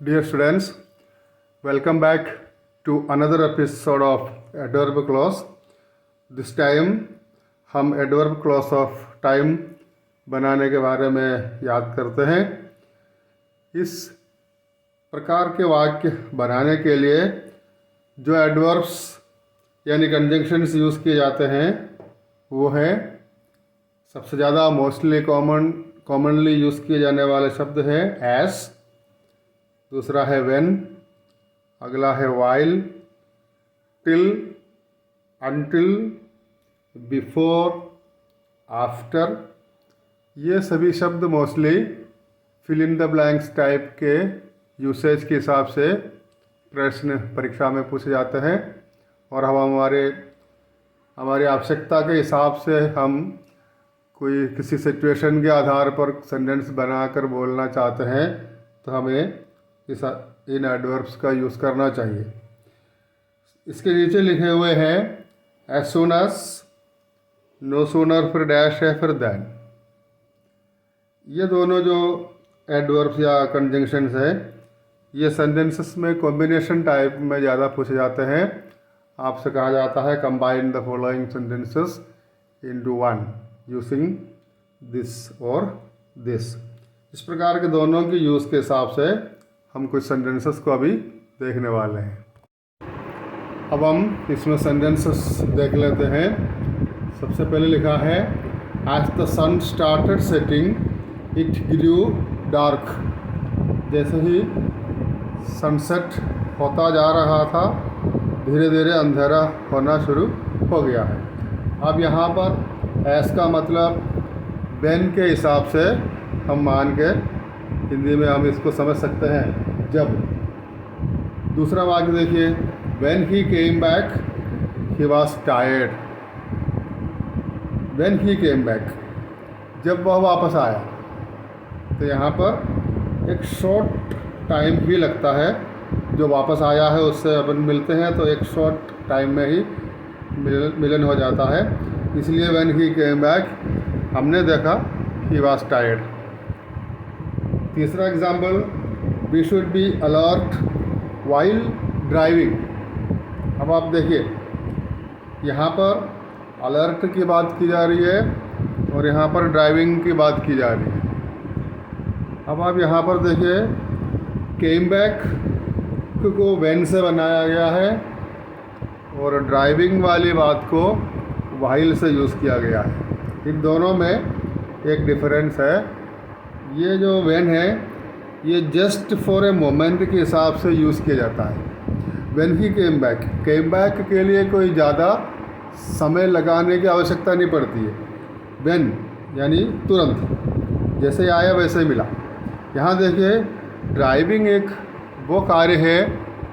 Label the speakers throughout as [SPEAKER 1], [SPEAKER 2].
[SPEAKER 1] Dear students, welcome back to another episode of Adverb Clause. This time हम adverb clause of time बनाने के बारे में याद करते हैं। इस प्रकार के वाक्य बनाने के लिए जो एडवर्ब्स यानी कंजंक्शंस यूज़ किए जाते हैं वो हैं सबसे ज़्यादा कॉमनली यूज़ किए जाने वाले शब्द हैं एज, दूसरा है व्हेन, अगला है while, till, until, before, after. ये सभी शब्द mostly fill in the blanks type के यूसेज के हिसाब से प्रश्न परीक्षा में पूछे जाते हैं और हम हमारी आवश्यकता के हिसाब से हम कोई किसी सिचुएशन के आधार पर सेंटेंस बनाकर बोलना चाहते हैं तो हमें इन एडवर्ब्स का यूज़ करना चाहिए। इसके नीचे लिखे हुए हैं as soon as, no sooner, फिर डैश है, फिर दैन। ये दोनों जो एडवर्ब्स या कंजंक्शंस हैं ये सेंटेंसेस में कॉम्बिनेशन टाइप में ज़्यादा पूछे जाते हैं। आपसे कहा जाता है combine the following sentences into one using this और दिस। इस प्रकार के दोनों की यूज़ के हिसाब से हम कुछ सेंटेंसेस को अभी देखने वाले हैं। अब हम इसमें सेंटेंसेस देख लेते हैं। सबसे पहले लिखा है as the sun started setting it grew dark. जैसे ही सनसेट होता जा रहा था धीरे धीरे अंधेरा होना शुरू हो गया है। अब यहाँ पर एस का मतलब व्हेन के हिसाब से हम मान के हिंदी में हम इसको समझ सकते हैं जब। दूसरा वाक्य देखिए, when he came back he was tired. When he came back, जब वह वापस आया, तो यहाँ पर एक शॉर्ट टाइम ही लगता है। जो वापस आया है उससे अपन मिलते हैं तो एक शॉर्ट टाइम में ही मिलन हो जाता है, इसलिए व्हेन ही केम बैक हमने देखा ही वॉज टायर्ड। तीसरा example, we should be alert while driving. अब आप देखिए यहाँ पर अलर्ट की बात की जा रही है और यहाँ पर ड्राइविंग की बात की जा रही है। अब आप यहाँ पर देखिए केम बैक को व्हेन से बनाया गया है और ड्राइविंग वाली बात को वाइल से यूज़ किया गया है। इन दोनों में एक डिफरेंस है। ये जो व्हेन है ये जस्ट फॉर ए मोमेंट के हिसाब से यूज़ किया जाता है। व्हेन ही केम बैक के लिए कोई ज़्यादा समय लगाने की आवश्यकता नहीं पड़ती है। व्हेन यानी तुरंत, जैसे आया वैसे ही मिला। यहाँ देखिए ड्राइविंग एक वो कार्य है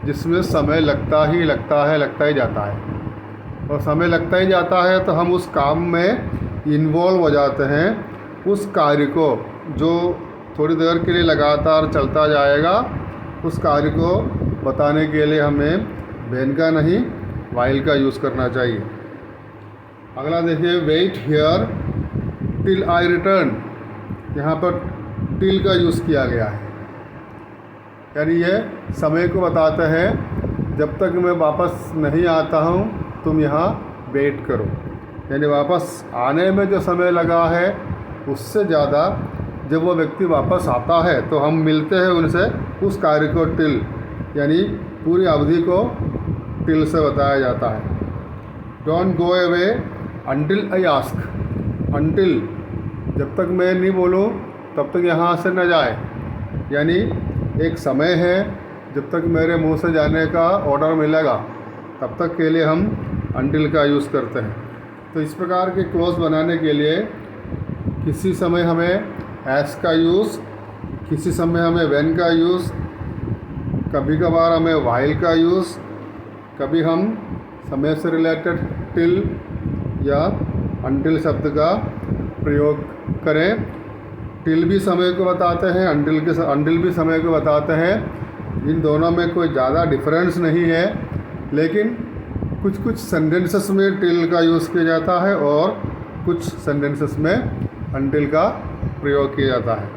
[SPEAKER 1] जिसमें समय लगता ही जाता है और समय लगता ही जाता है तो हम उस काम में इन्वॉल्व हो जाते हैं। उस कार्य को जो थोड़ी देर के लिए लगातार चलता जाएगा उस कार्य को बताने के लिए हमें व्हेन का नहीं वाइल का यूज़ करना चाहिए। अगला देखिए, wait here till I return. यहाँ पर टिल का यूज़ किया गया है, यानी ये समय को बताते हैं जब तक मैं वापस नहीं आता हूँ तुम यहाँ वेट करो। यानी वापस आने में जो समय लगा है उससे ज़्यादा जब वो व्यक्ति वापस आता है तो हम मिलते हैं उनसे, उस कार्य को टिल यानी पूरी अवधि को टिल से बताया जाता है। Don't go away until I ask. Until, जब तक मैं नहीं बोलूँ तब तक यहाँ से न जाए, यानी एक समय है जब तक मेरे मुंह से जाने का ऑर्डर मिलेगा तब तक के लिए हम अंटिल का यूज़ करते हैं। तो इस प्रकार के क्लोज बनाने के लिए किसी समय हमें एस का यूज़, किसी समय हमें व्हेन का यूज़, कभी कभार हमें वाइल का यूज़, कभी हम समय से रिलेटेड टिल या अंटिल शब्द का प्रयोग करें। टिल भी समय को बताते हैं, अंटिल भी समय को बताते हैं। इन दोनों में कोई ज़्यादा डिफरेंस नहीं है, लेकिन कुछ सेंटेंसेस में टिल का यूज़ किया जाता है और कुछ सेंटेंसेस में अंटिल का प्रयोग किया जाता है।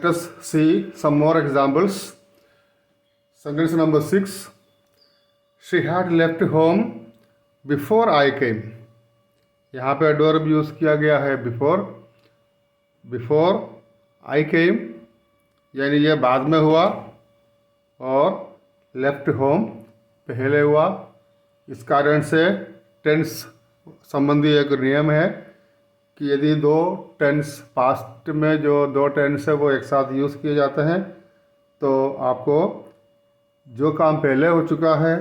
[SPEAKER 1] Let us see some more examples. Sentence number 6. She had left home before I came. यहाँ पे एडवर्ब यूज़ किया गया है बिफोर आई केम, यानी ये बाद में हुआ, और लेफ्ट होम पहले हुआ। इस कारण से टेंस संबंधी एक नियम है कि यदि दो टेंस पास्ट में जो दो टेंस है वो एक साथ यूज़ किए जाते हैं तो आपको जो काम पहले हो चुका है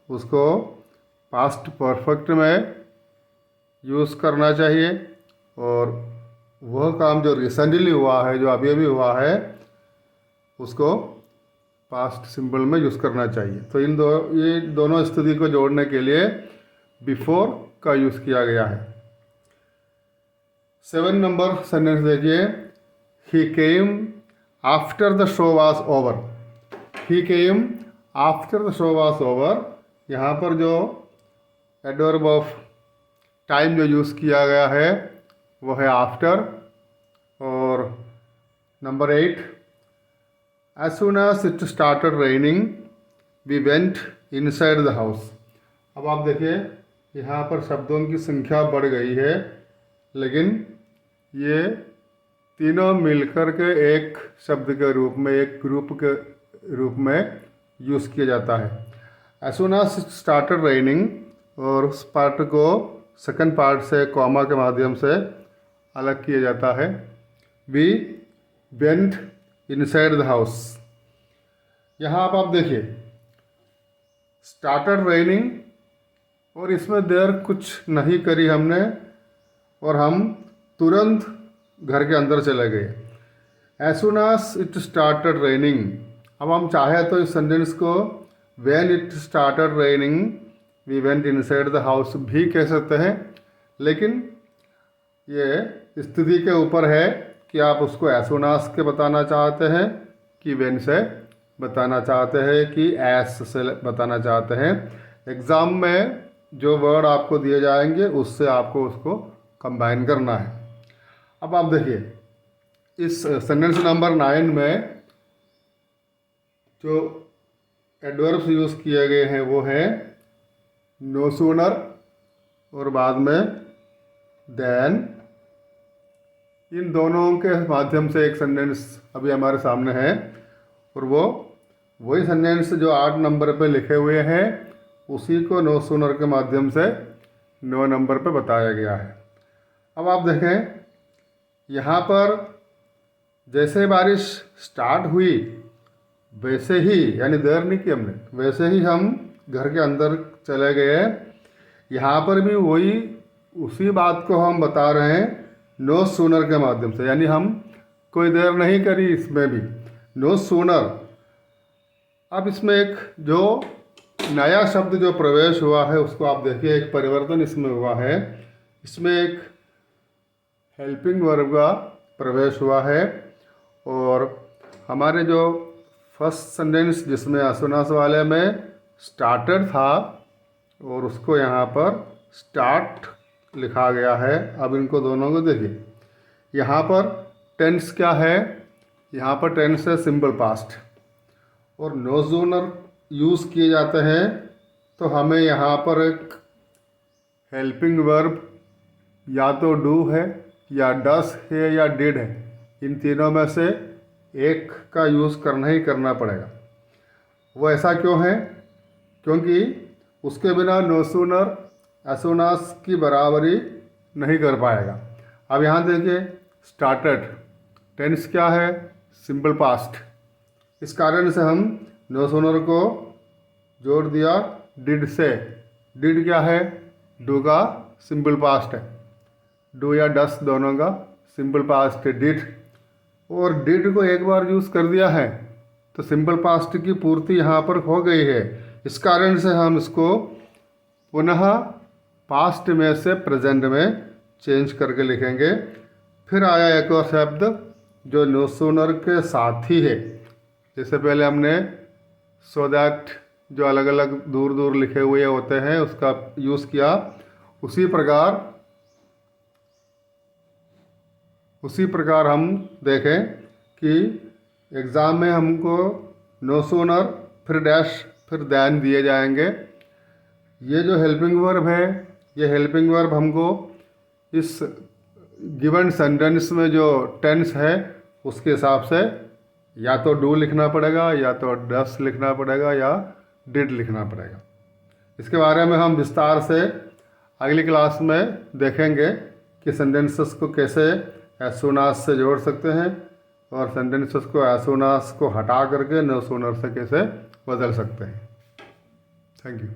[SPEAKER 1] उसको पास्ट परफेक्ट में यूज़ करना चाहिए, और वह काम जो रिसेंटली हुआ है, जो अभी अभी हुआ है, उसको पास्ट सिंबल में यूज़ करना चाहिए। तो ये दोनों स्थिति को जोड़ने के लिए बिफोर का यूज़ किया गया है। 7 नंबर सेंटेंस देखिए। He came after the show was over. He came after the show was over, यहाँ पर जो एडवर्ब ऑफ टाइम जो यूज़ किया गया है वो है आफ्टर। और number 8, as soon as it started raining we went inside the house. अब आप देखिए यहाँ पर शब्दों की संख्या बढ़ गई है, लेकिन ये तीनों मिलकर के एक शब्द के रूप में, एक ग्रुप के रूप में यूज़ किया जाता है। As soon as it started raining, और उस पार्ट को सेकंड पार्ट से कॉमा के माध्यम से अलग किया जाता है। We went inside the house, यहाँ आप देखिए स्टार्टेड रेनिंग, और इसमें देर कुछ नहीं करी हमने और हम तुरंत घर के अंदर चले गए। As soon as it started raining, अब हम चाहे तो इस सेंटेंस को when it started raining we went inside the house भी कह सकते हैं, लेकिन ये स्थिति के ऊपर है कि आप उसको एज सुन एज के बताना चाहते हैं कि व्हेन से बताना चाहते हैं कि एस से बताना चाहते हैं। एग्ज़ाम में जो वर्ड आपको दिए जाएंगे उससे आपको उसको कंबाइन करना है। अब आप देखिए इस सेंटेंस नंबर 9 में जो एडवर्ब्स यूज़ किए गए हैं वो है नो सूनर और बाद में देन। इन दोनों के माध्यम से एक सेंटेंस अभी हमारे सामने है, और वो वही सेंटेंस जो 8 नंबर पे लिखे हुए हैं उसी को नो सूनर के माध्यम से 9 नंबर पे बताया गया है। अब आप देखें यहाँ पर जैसे बारिश स्टार्ट हुई वैसे ही, यानी देर नहीं की हमने, वैसे ही हम घर के अंदर चले गए। यहाँ पर भी वही उसी बात को हम बता रहे हैं नो सूनर के माध्यम से, यानी हम कोई देर नहीं करी, इसमें भी नो सूनर। अब इसमें एक जो नया शब्द जो प्रवेश हुआ है उसको आप देखिए, एक परिवर्तन इसमें हुआ है। इसमें एक हेल्पिंग वर्ब का प्रवेश हुआ है, और हमारे जो फर्स्ट सेंटेंस जिसमें असुनास वाले में स्टार्टेड था और उसको यहाँ पर स्टार्ट लिखा गया है। अब इनको दोनों को देखिए, यहाँ पर टेंस क्या है, यहाँ पर टेंस है सिंपल पास्ट, और नो सूनर यूज़ किए जाते हैं तो हमें यहाँ पर एक हेल्पिंग वर्ब या तो डू है या डस है या डिड है, इन तीनों में से एक का यूज़ करना ही करना पड़ेगा। वो ऐसा क्यों है? क्योंकि उसके बिना नो सूनर एसोनास की बराबरी नहीं कर पाएगा। अब यहाँ देखिए स्टार्टेड, टेंस क्या है, सिंपल पास्ट, इस कारण से हम नो सूनर को जोड़ दिया डिड से। डिड क्या है, डू का सिंपल पास्ट है, डू या डस दोनों का सिंपल पास्ट है डिड, और डिड को एक बार यूज़ कर दिया है तो सिंपल पास्ट की पूर्ति यहाँ पर हो गई है। इस कारण से हम इसको पुनः पास्ट में से प्रेजेंट में चेंज करके लिखेंगे। फिर आया एक और शब्द जो नो सूनर के साथ ही है, जैसे पहले हमने सो दैट जो अलग अलग दूर दूर लिखे हुए होते हैं उसका यूज़ किया, उसी प्रकार हम देखें कि एग्ज़ाम में हमको नो सूनर फिर डैश फिर दैन दिए जाएंगे। ये जो हेल्पिंग वर्ब है, ये हेल्पिंग वर्ब हमको इस गिवन सेंटेंस में जो टेंस है उसके हिसाब से या तो डू लिखना पड़ेगा, या तो डस लिखना पड़ेगा, या डिड लिखना पड़ेगा। इसके बारे में हम विस्तार से अगली क्लास में देखेंगे कि सेंटेंसेस को कैसे एज सून एज से जोड़ सकते हैं और सेंटेंसेस को एज सून एज को हटा करके नो सूनर से कैसे बदल सकते हैं। Thank you.